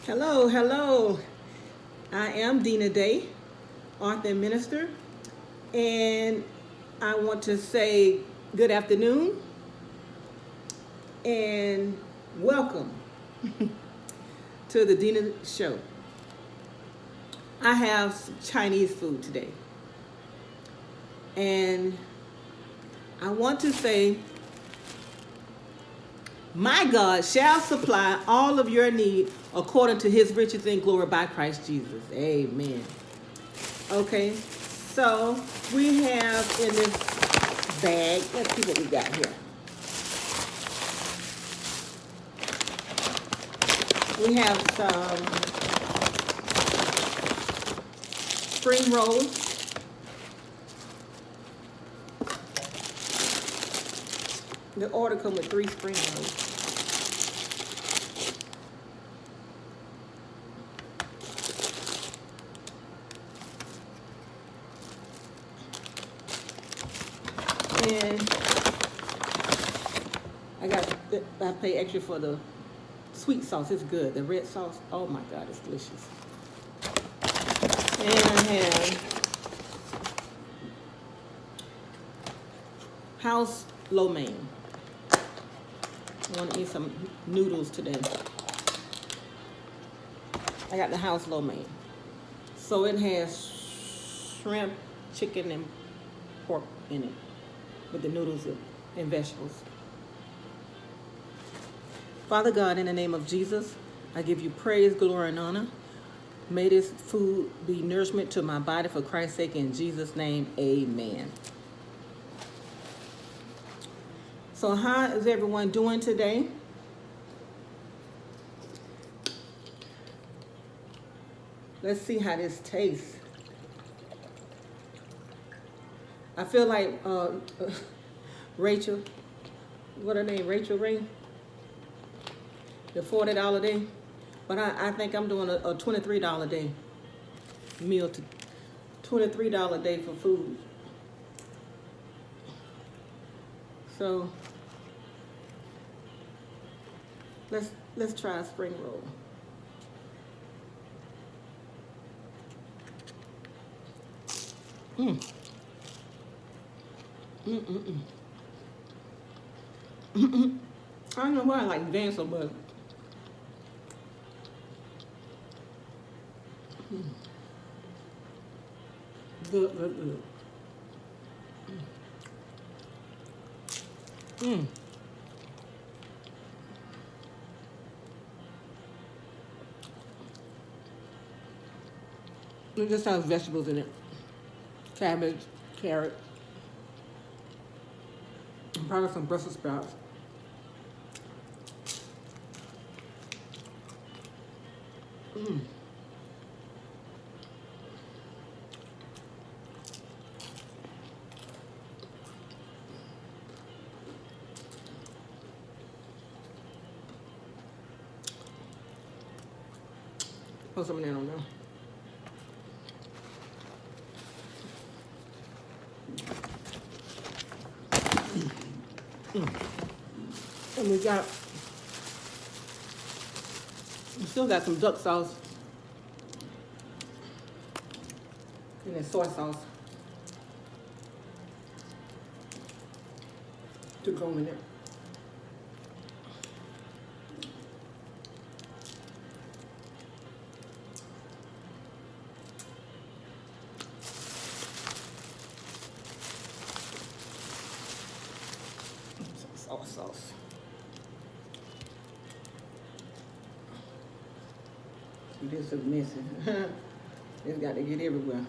Hello, hello. I am DennaDay, author and minister, and I want to say good afternoon and welcome to the Denna Show. I have some Chinese food today, and I want to say, my God shall supply all of your need according to his riches in glory by Christ Jesus. Amen. Okay, so we have in this bag, let's see what we got here. We have some spring rolls. The order comes with 3 spring rolls. And I pay extra for the sweet sauce. It's good. The red sauce, oh my God, it's delicious. And I have house lo mein. I want to eat some noodles today. I got the house lo mein. So it has shrimp, chicken, and pork in it with the noodles and vegetables. Father God, in the name of Jesus, I give you praise, glory, and honor. May this food be nourishment to my body for Christ's sake. In Jesus' name, amen. So how is everyone doing today? Let's see how this tastes. I feel like Rachel, what her name, Rachel Ray? The $40 day. But I think I'm doing a $23 day meal, to $23 day for food. So let's try a spring roll. I don't know why I like Dan so much. Good, good, good. It just has vegetables in it. Cabbage, carrot, and probably some Brussels sprouts. Put some of that on there. And we still got some duck sauce and then soy sauce to go in it. Some soy sauce. This is messy. It's got to get everywhere.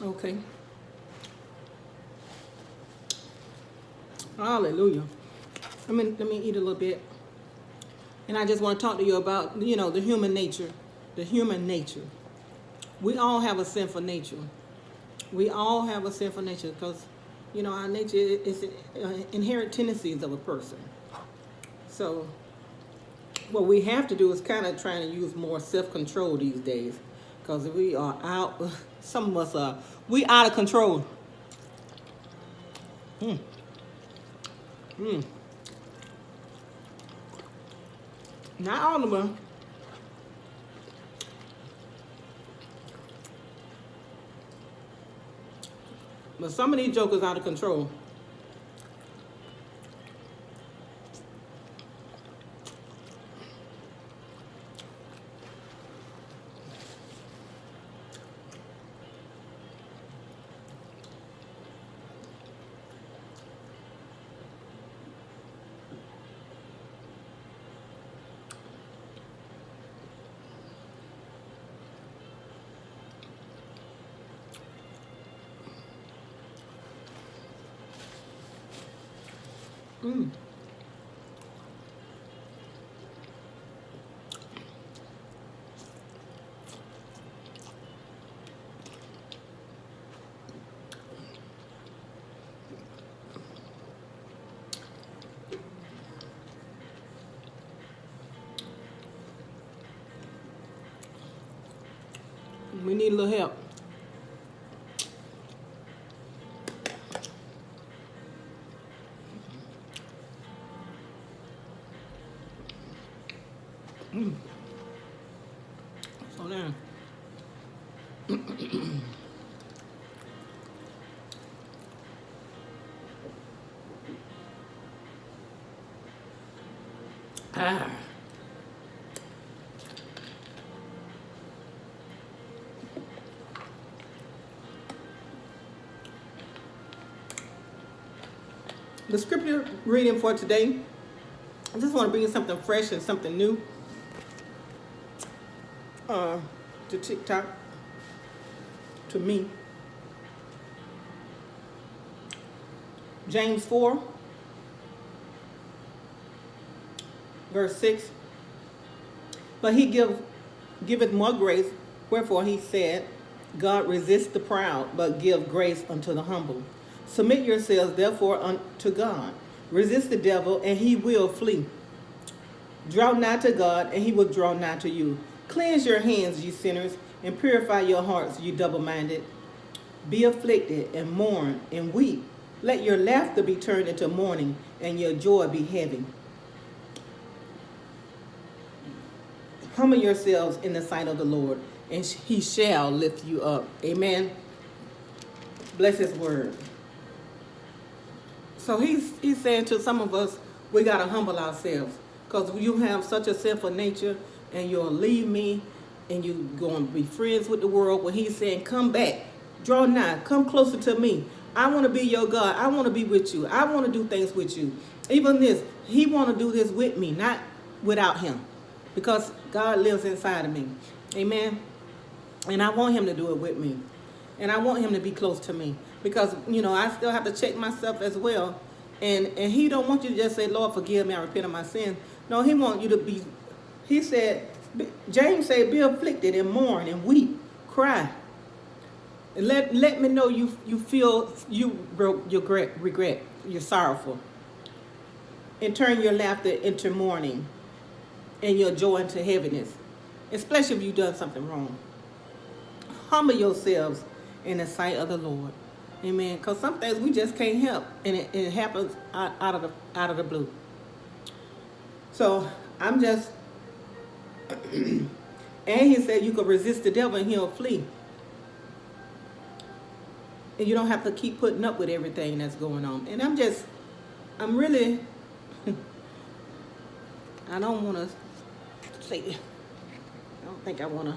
Okay. Hallelujah. Let me eat a little bit. And I just want to talk to you about, the human nature. The human nature. We all have a sinful nature. We all have a sinful nature because, our nature is inherent tendencies of a person. So what we have to do is kind of trying to use more self-control these days because we are out Some of us are. We out of control. Mm. Mm. Not all of them. But some of these jokers out of control. Mm. We need a little help. Mm. So now, ah. The scripture reading for today, I just want to bring you something fresh and something new to TikTok, to me. James 4, verse 6. But he giveth more grace, wherefore he said, God resists the proud, but give grace unto the humble. Submit yourselves therefore unto God. Resist the devil, and he will flee. Draw nigh to God, and he will draw nigh to you. Cleanse your hands, ye sinners, and purify your hearts, you double-minded. Be afflicted, and mourn, and weep. Let your laughter be turned into mourning, and your joy be heavy. Humble yourselves in the sight of the Lord, and he shall lift you up. Amen. Bless his word. So he's saying to some of us, we got to humble ourselves, because you have such a sinful nature, and you'll leave me, and you're going to be friends with the world. When he's saying, come back, draw nigh, come closer to me. I want to be your God. I want to be with you. I want to do things with you. Even this, he want to do this with me, not without him, because God lives inside of me. Amen. And I want him to do it with me. And I want him to be close to me, because, you know, I still have to check myself as well. And he don't want you to just say, Lord, forgive me, I repent of my sin. No, he wants you to be, he said, James said, be afflicted and mourn and weep, cry. And let me know you feel you regret, you're sorrowful. And turn your laughter into mourning and your joy into heaviness, especially if you've done something wrong. Humble yourselves in the sight of the Lord. Amen. Because some things we just can't help, and it happens out of the blue. So I'm just, and he said you could resist the devil and he'll flee. And you don't have to keep putting up with everything that's going on. And I'm really, I don't want to say, I don't think I want to.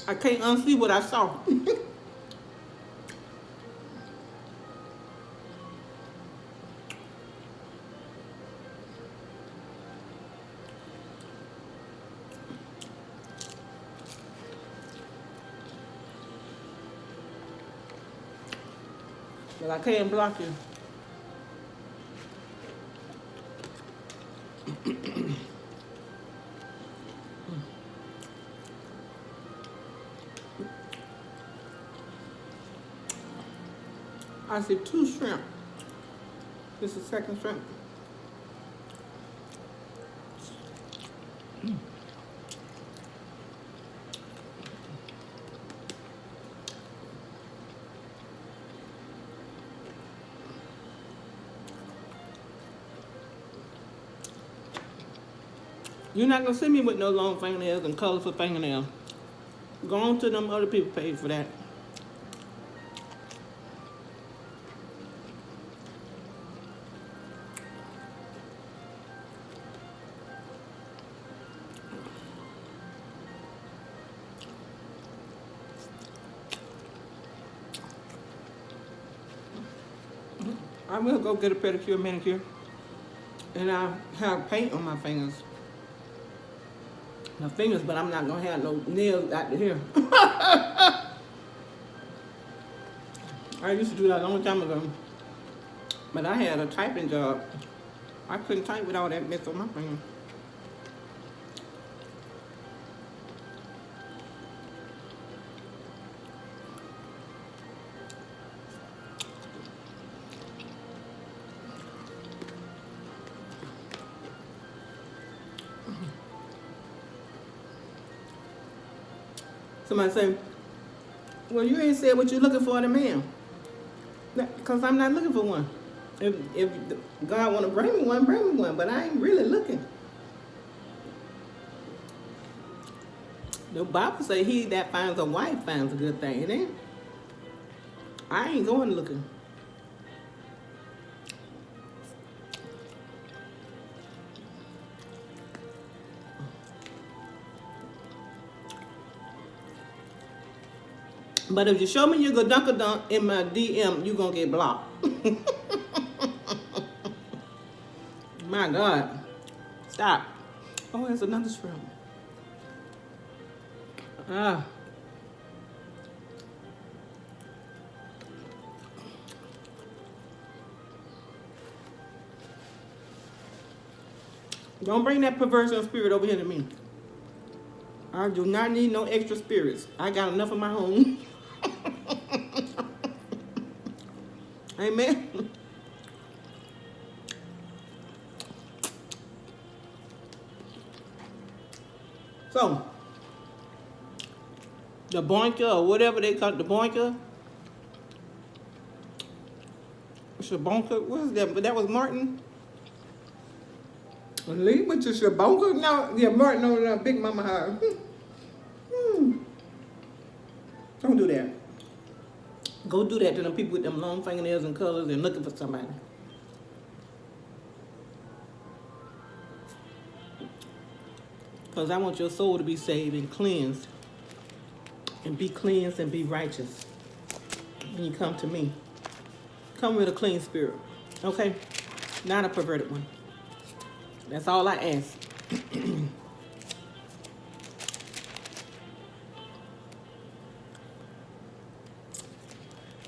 I can't unsee what I saw. But I can't block you. I see 2 shrimp. This is the second shrimp. You're not gonna see me with no long fingernails and colorful fingernails. Go on to them other people's page for that. I will go get a pedicure, manicure, and I have paint on my fingers. My fingers, but I'm not gonna have no nails out to here. I used to do that a long time ago, but I had a typing job. I couldn't type with all that mess on my fingers. Somebody say, well, you ain't said what you're looking for in a man. Because I'm not looking for one. If God want to bring me one, but I ain't really looking. The Bible say he that finds a wife finds a good thing, ain't it? I ain't going looking. But if you show me your dunk in my DM, you gonna get blocked. My God. Stop. Oh, there's another shrimp. Ah. Don't bring that perversion spirit over here to me. I do not need no extra spirits. I got enough of my own. Amen. So, the boinker or whatever they call it, the boinker. Shabonka, what is that? But that was Martin. Leave with your Shabonka? No, yeah, Martin over there, Big Mama House. Don't do that. Go do that to them people with them long fingernails and colors and looking for somebody. Because I want your soul to be saved and cleansed. And be cleansed and be righteous. When you come to me. Come with a clean spirit. Okay? Not a perverted one. That's all I ask.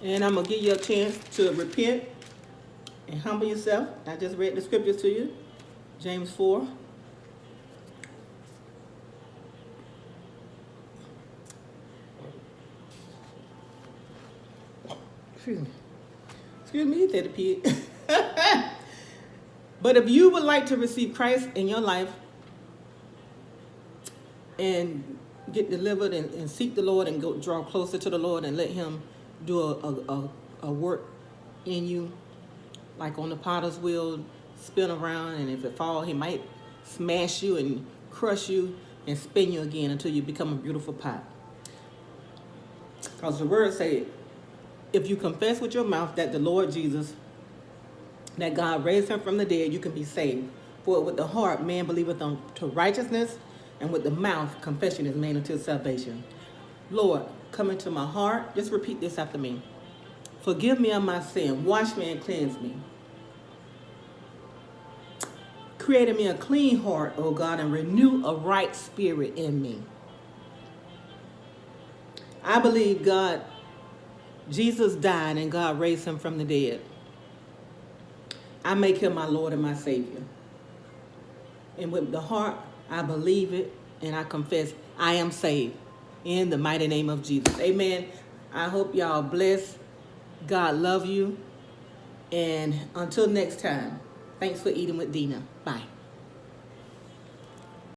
And I'm going to give you a chance to repent and humble yourself. I just read the scriptures to you. James 4. Excuse me. Excuse me, Daddy Pig. But if you would like to receive Christ in your life and get delivered and seek the Lord and go draw closer to the Lord and let him do a work in you, like on the potter's wheel, spin around, and if it falls, he might smash you and crush you and spin you again until you become a beautiful pot. Because the word says, if you confess with your mouth that the Lord Jesus, that God raised him from the dead, you can be saved. For with the heart man believeth unto righteousness, and with the mouth confession is made unto salvation. Lord, come into my heart. Just repeat this after me. Forgive me of my sin. Wash me and cleanse me. Create in me a clean heart, O God, and renew a right spirit in me. I believe God Jesus died and God raised him from the dead. I make him my Lord and my Savior. And with the heart, I believe it and I confess I am saved in the mighty name of Jesus. Amen. I hope y'all blessed. God love you. And until next time, thanks for eating with Denna. Bye.